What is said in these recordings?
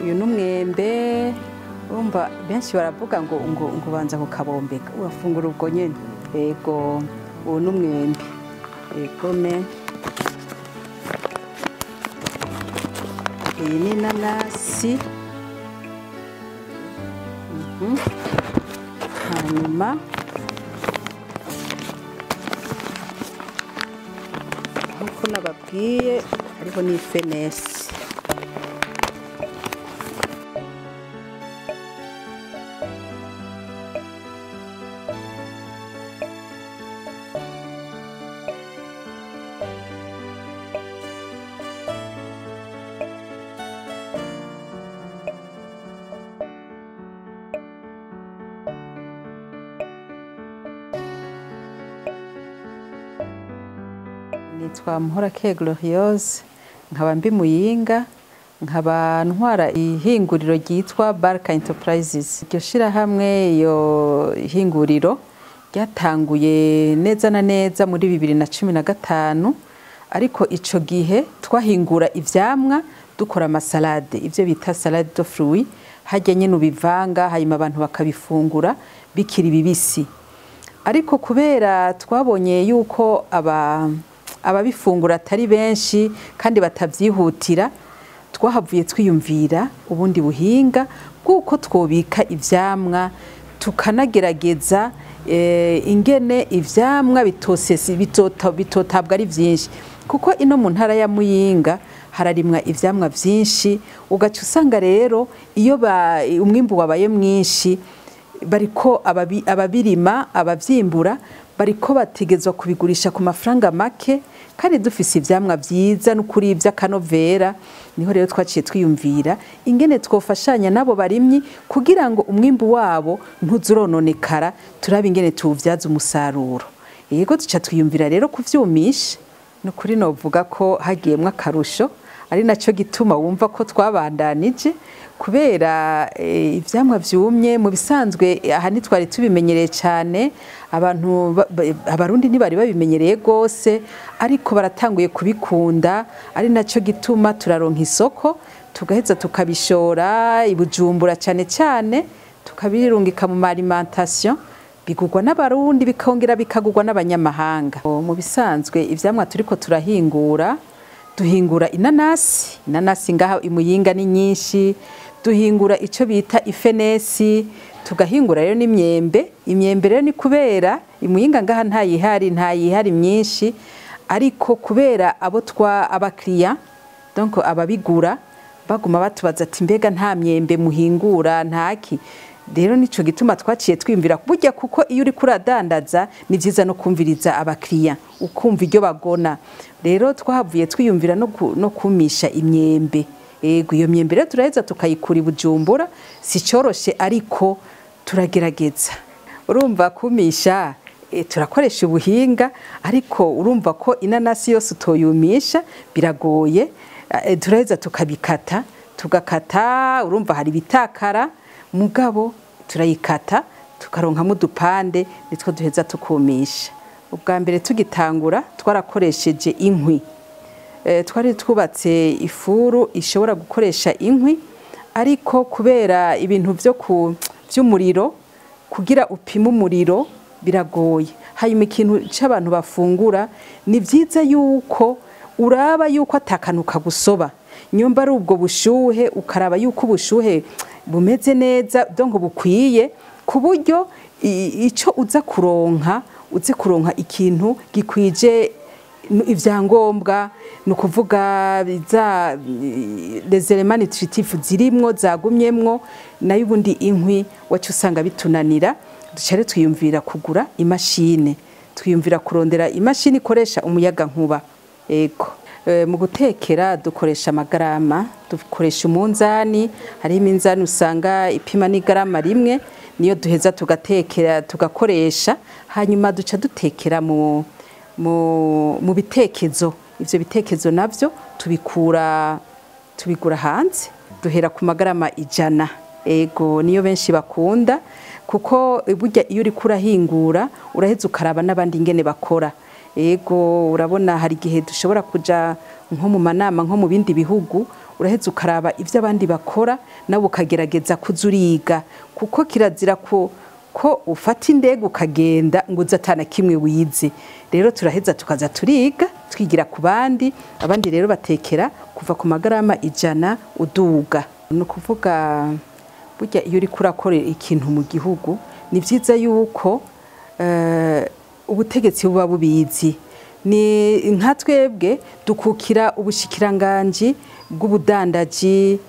uyu n'umwembe urumva benshi baravuga ngo banza kukabombeka urafungura ubwo nyene yego uyu n'umwembe yego me iyi ni inanasi hanyuma nkuko nababwiye hariho n'ifenesi nitwa Muhorakeye Gloriose nkaba mbi Muyinga nkaba ntwara ihinguriro ryitwa Barak Enterprises. Iryo shirahamwe iyo ihinguriro ryatanguye neza na neza muri 2015 ariko ico gihe twahingura ivyamwa dukora amasalade ivyo bita salade de fruits hajya nyene ubivanga hanyuma abantu bakabifungura bikiri bibisi ariko kubera twabonye yuko ababifungura atari benshi kandi batavyihutira twahavuye twiyumvira ubundi buhinga bw'uko twobika ivyamwa tukanagerageza ingene ivyamwa bitotabwa ari vyinshi kuko ino mu ntara ya Muyinga hararimwa ivyamwa vyinshi ugaca usanga rero iyo umwimbu wabaye mwinshi bariko ababirima abavyimbura bariko bategezwa kubigurisha ku mafaranga make kandi dufise ivyamwa vyiza n'ukuri vy'akanovera niho rero twaciye twiyumvira ingene twofashanya nabo barimyi kugira ngo umwimbu wabo ntuzurononekara turabe ingene tuwuvyaza umusaruro yego duca twiyumvira rero kuvyumisha n'ukuri novuga ko hagiyemwo akarusho ari naco gituma wumva ko twabandanije kubera ivyamwa vyumye mu bisanzwe aha nitwari tubimenyereye cyane abarundi ntibari babimenyereye gose ariko baratanguye kubikunda ari naco gituma turaronka isoko tugaheza tukabishora ibujumbura cyane cyane tukabirungika mu alimentation bigurwa n'abarundi bikongera bikagurwa n'abanyamahanga mu bisanzwe ivyamwa turiko turahingura duhingura inanasi ngaha imuyinga ni nyinshi duhingura ico bita ifenesi tugahingura rero imyembe rero ni kubera imuyinga ngaha ntayihari myinshi ariko kubera abakiriya donc ababigura baguma batubaza ati mbega nta myembe muhingura ntaki rero nico gituma twaciye twimvira burya kuko iyo uri kuradandaza ni vyiza no kumviriza abakiriya ukumva iryo bagona rero twahavuye twiyumvira no kumisha imyembe ego iyo myembe rero turaheza tukayikura ibujumbura si coroshe ariko turagerageza urumva kumisha turakoresha ubuhinga ariko urumva ko inanasi yose utoyumisha biragoye turaheza tukabikata tugakata urumva hari bitakara mugabo turayikata tukaronkamo udupande nitwo duheza tukumisha ubwa mbere tugitangura twarakoresheje inkwi twari twubatse ifuru ishobora gukoresha inkwi ariko kubera ibintu vy'umuriro kugira upime umuriro biragoye hanyuma ikintu c'abantu bafungura ni vyiza yuko uraba yuko atakanuka gusoba nyumba ari ubwo bushuhe ukaraba yuko ubushuhe bumeze neza donc bukwiye ku buryo ico uze kuronka ikintu gikwije ivyangombwa nukuvuga les éléments nutritifs zirimwo zagumyemwo nayo ubundi inkwi wacu usanga bitunanira ducare twiyumvira kugura imashine twiyumvira kurondera imashini ikoresha umuyagankuba ego mu gutekera dukoresha amagarama dukoresha umunzani hari iminzani usanga ipima n'igarama rimwe niyo duheza tugatekera tugakoresha hanyuma duca dutekera mu bitekezo ivyo bitekezo navyo tubigura hanze duhera ku magarama 100 ego niyo benshi bakunda kuko burya iyo uri kurahingura uraheza ukaraba n'abandi ingene bakora ego urabona hari igihe dushobora kuja nko mu manama nko mu bindi bihugu uraheza ukaraba ivyo abandi bakora nawe ukagerageza kuzuriga kuko kirazira ko ufata indege ukagenda ngo uzatana kimwe wize rero turaheza tukaza turiga twigira ku bandi abandi rero batekera kuva ku magarama 100 uduga no kuvuga burya iyo uri kurakora ikintu mu gihugu ni vyiza yuko ubutegetsi buba bubizi ni nka twebwe dukukira ubushikiranganji bw'ubudandaji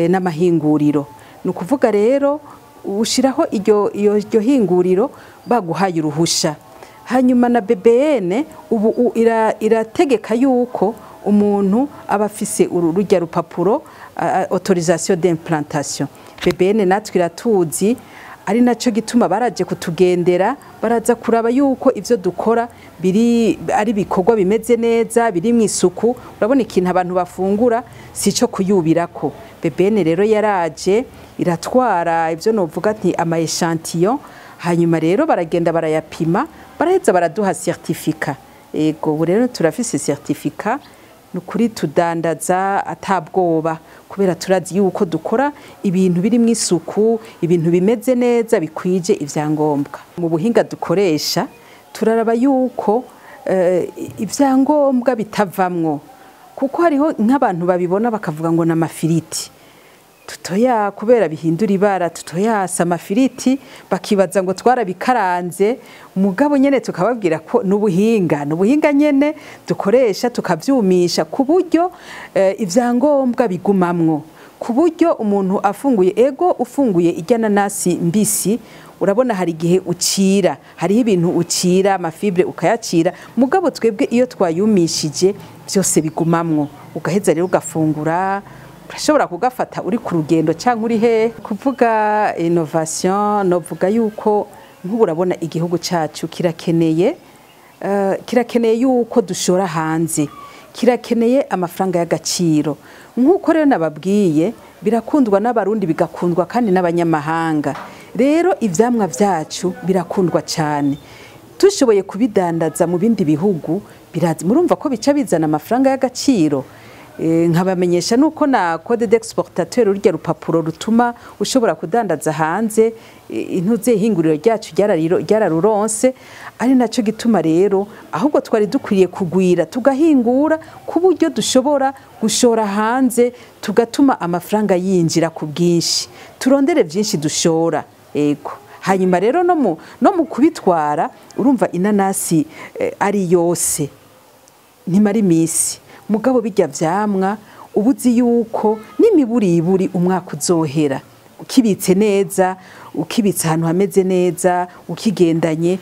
n'amahinguriro ni ukuvuga rero ushiraho iryo hinguriro baguhaye uruhusha hanyuma na BBN ubu irategeka yuko umuntu aba afise urujya rupapuro autorisation d'implantation BBN natwe iratuzi ari naco gituma baraje kutugendera baraza kuraba yuko ivyo dukora ari bikorwa bimeze neza biri mu isuku urabona ikintu abantu bafungura sico kuyubirako BBN rero yaraje iratwara ivyo novuga ati ama echantillon hanyuma rero baragenda barayapima baraheza baraduha certificat ego rero turafise certificat nukuri tudandaza atabwoba kubera turazi yuko dukora ibintu biri mu isuku ibintu bimeze neza bikwije ivyangombwa mu buhinga dukoresha turaraba yuko ivyangombwa bitavamwo kuko hariho nk'abantu babibona bakavuga ngo n'amafiriti tutoya kubera bihindura ibara tutoyasa amafiriti bakibaza ngo twarabikaranze mugabo nyene tukababwira ko n'ubuhinga nyene dukoresha tukavyumisha ku buryo ivyangombwa bigumamwo ku buryo umuntu afunguye ufunguye iryananasi mbisi urabona hari igihe ucira hariho ibintu ucira amafibre ukayacira mugabo twebwe iyo twayumishije byose bigumamwo ugaheza rero ugafungura urashobora kugafata uri ku rugendo cyangwa uri he kuvuga innovation novuga yuko nk'ubu urabona igihugu cyacu kirakeneye yuko dushora hanze kirakeneye amafaranga y'agaciro nk'uko rero nababwiye birakundwa n'abarundi bigakundwa kandi n'abanyamahanga rero ivyamwa vyacu birakundwa cyane tushoboye kubidandaza mu bindi bihugu birazi murumva ko bica bizana amafaranga y'agaciro nkabamenyesha nuko na code d'exportateur urya rupapuro rutuma ushobora kudandaza hanze intuze hinguriro ryacu ryararuronse ari naco gituma rero ahubwo twari dukwiriye kugwira tugahingura ku buryo dushobora gushora hanze tugatuma amafaranga yinjira ku bwinshi turondere byinshi dushora ego hanyuma rero no mu kubitwara urumva inanasi ari yose ntimara imisi mugabo bijya vyamwa ubuzi yuko n'imiburiburi umwaka uzohera ukibitse neza ukibitse ahantu hameze neza ukigendanye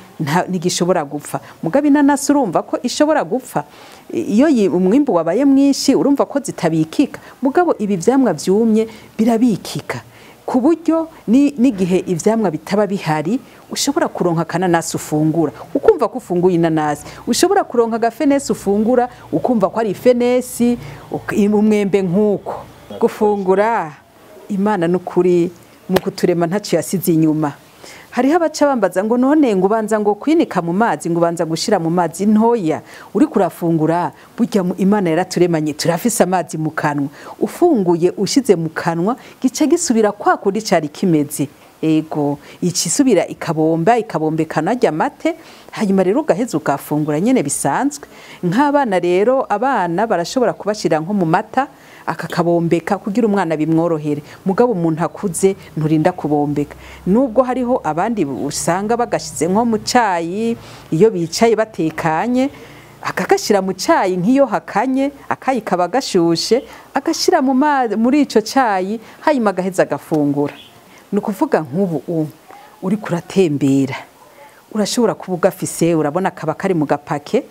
ntigishobora gupfa mugabo inanasi urumva ko ishobora gupfa iyo umwimbu wabaye mwinshi urumva ko zitabikika mugabo ibi vyamwa vyumye birabikika ku buryo n'igihe ivyamwa bitaba bihari ushobora kuronka kananasi ufungura ukumva ko ufunguye inanasi ushobora kuronka gafenesi ufungura ukumva ko ari ifenesi umwembe nk'uko gufungura Imana n'ukuri mu kuturema ntacu yasize inyuma hariho abaca bambaza ngo none ngo ubanza ngo kwinika mu mazi ngo ubanza gushira mu mazi ntoya uri kurafungura burya Imana yaraturemanye turafise amazi mu kanwa ufunguye ushize mu kanwa gice gisubira kwa kuri cari kimeze ego icisubira ikabombekana ajya mate hanyuma rero ugaheza ugafungura nyene bisanzwe nk'abana rero abana barashobora kubashira nko mu mata akakabombeka kugira umwana bimworohere mugabo umuntu akuze nturinda kubombeka nubwo hariho abandi usanga bagashize nko mu cayi iyo bicaye batekanye akagashira mu cayi nk'iyo hakanye akayi kaba gashushe agashira muri ico cayi hanyuma agaheza agafungura ni ukuvuga nk'ubu uri kuratembera urashobora kuba ugafise urabona kaba kari mu gapake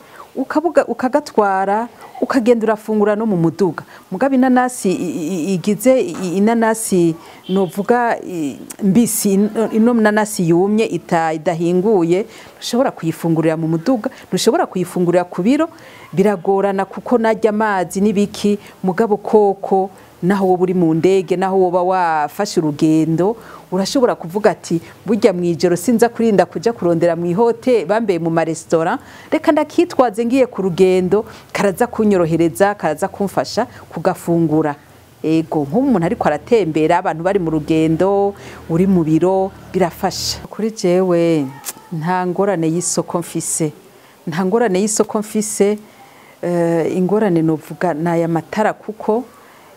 ukagatwara ukagenda urafungura no mu muduga mugabo inanasi igize inanasi novuga mbisi ino nanasi yumye idahinguye ushobora kuyifungurira mu muduga ntushobora kuyifungurira ku biro biragorana kuko najya amazi nibiki mugabo koko naho wowe uri mu ndege naho woba wafashe urugendo urashobora kuvuga ati burya mwijoro sinza kurinda kuja kurondera mu ihote bambeye mu maresitora reka ndakitwaze ngiye ku rugendo karaza kunyorohereza karaza kumfasha kugafungura ego nk'umuntu ariko aratembera abantu bari mu rugendo uri mu biro birafasha kuri jewe nta ngorane y'isoko mfise ingorane novuga naya matara kuko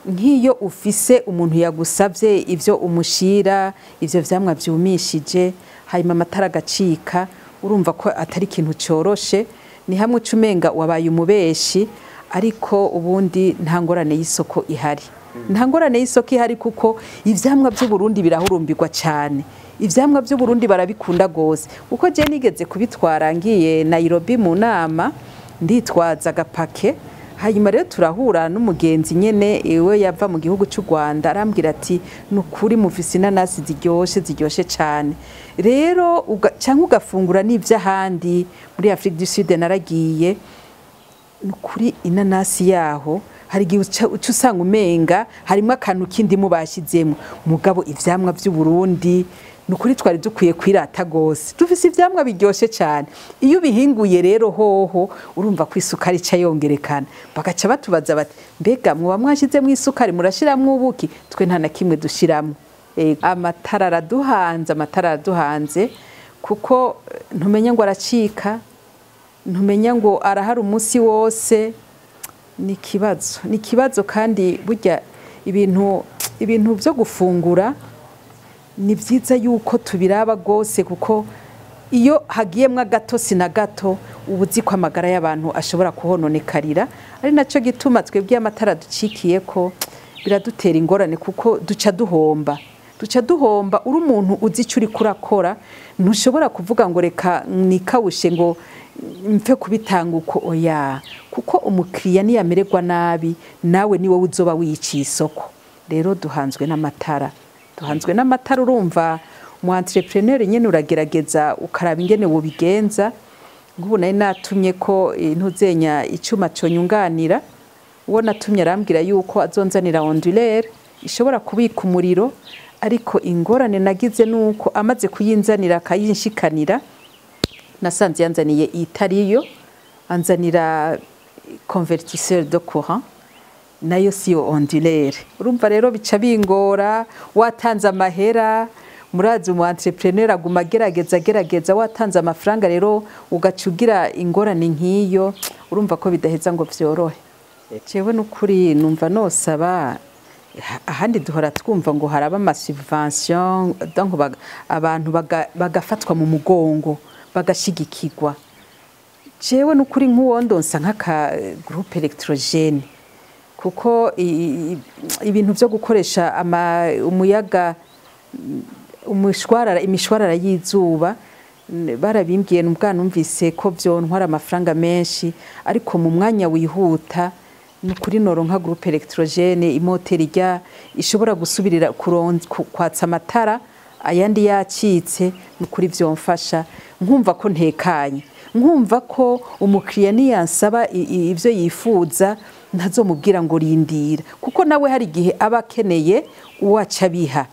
nk'iyo ufise umuntu yagusavye ivyo umushira ivyo vyamwa vyumishije hanyuma amatara agacika urumva ko atari ikintu coroshe ni hamwe ucumenga wabaye umubeshi ariko ubundi nta ngorane y'isoko ihari kuko ivyamwa vy'Uburundi birahurumbirwa cyane ivyamwa vy'Uburundi barabikunda gose uko je nigeze kubitwara ngiye Nairobi mu nama nditwaza agapake hanyuma rero turahura n'umugenzi nyene ewe yava mu gihugu cy'u Rwanda arambwira ati nukuri mufise inanasi ziryoshe cyane rero cyangwa ugafungura n'ivy'ahandi muri Afrique du Sud naragiye nukuri inanasi yaho hari gihe usanga umenga harimo akantu kindi mubashizemo mugabo ivyamwa vy'Uburundi nukuri twari dukwiye kwirata gose dufise ivyamwa biryoshe cyane iyo bihinguye rero hoho urumva ko isukari ca yongerekana bagaca batubaza bati mbega mwa mwashize mu isukari murashiramwe ubuki twe nta na kimwe dushiramwe amatara araduhanze kuko ntumenya ngo aracika ntumenya ngo arahari umunsi wose ni kibazo kandi burya ibintu byo gufungura ni vyiza yuko tubiraba gose kuko iyo hagiyemwe agatosi na gato ubuzi ko amagara y'abantu ashobora kuhononekarira ari naco gituma twebwe amatara ducikiye ko biradutera ingorane kuko duca duhomba uri umuntu uzi icyo uri kurakora ntushobora kuvuga ngo reka nikawushe ngo mfe kubitanga uko oya kuko umukiriya niyamererwa nabi nawe ni wowe uzoba wiciye isoko rero duhanzwe n'amatara urumva mu entrepreneur nyene uragerageza ukaraba ingene wobigenza nk'ubu nari natumye ko ntuzenya icuma conyunganira uwo natumye arambwira yuko azonzanira ondulaire ishobora kubika umuriro ariko ingorane nagize nuko amaze kuyinzanira akayinshikanira nasanze yanzaniye itariyo anzanira convertisseur de courant nayo siyo ondulaire urumva rero bica bingora watanze amahera murazi mu entrepreneur aguma gerageza watanze amafaranga rero ugacugira ingorane nk'iyo urumva ko bidaheza ngo vyorohe jewe n'ukuri numva nosaba ahandi duhora twumva ngo haraba ama subvention donc abantu bagafatwa mu mugongo bagashigikirwa jewe n'ukuri nk'uwondonsa nk'aka groupe électrogène kuko ibintu byo gukoresha umuyaga imishwarara y'izuba barabimbwiye n'ubwana numvise ko byontwara amafaranga menshi ariko mu mwanya wihuta nukuri noronka groupe électrogène imoteri ishobora gusubirira kwatsa amatara ayandi yacitse nukuri vyomfasha nkumva ko ntekanye nkumva ko umukiriya niyansaba ivyo yifuza ntazomubwira ngo rindira kuko nawe hari igihe aba akeneye uwaca biha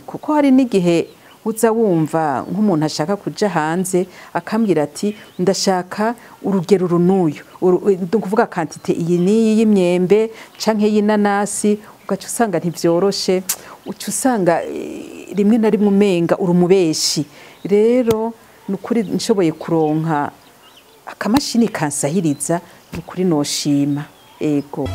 kuko hari n'igihe uza wumva nk'umuntu ashaka kuja hanze akambwira ati ndashaka urugero runuyo kuvuga quantité iyi ni y'imyembe canke y'inanasi ugaca usanga ntivyoroshe uca usanga rimwe na rimwe umenga urumubeshi rero nukuri nshoboye kuronka akamashini kansahiriza nukuri noshima ego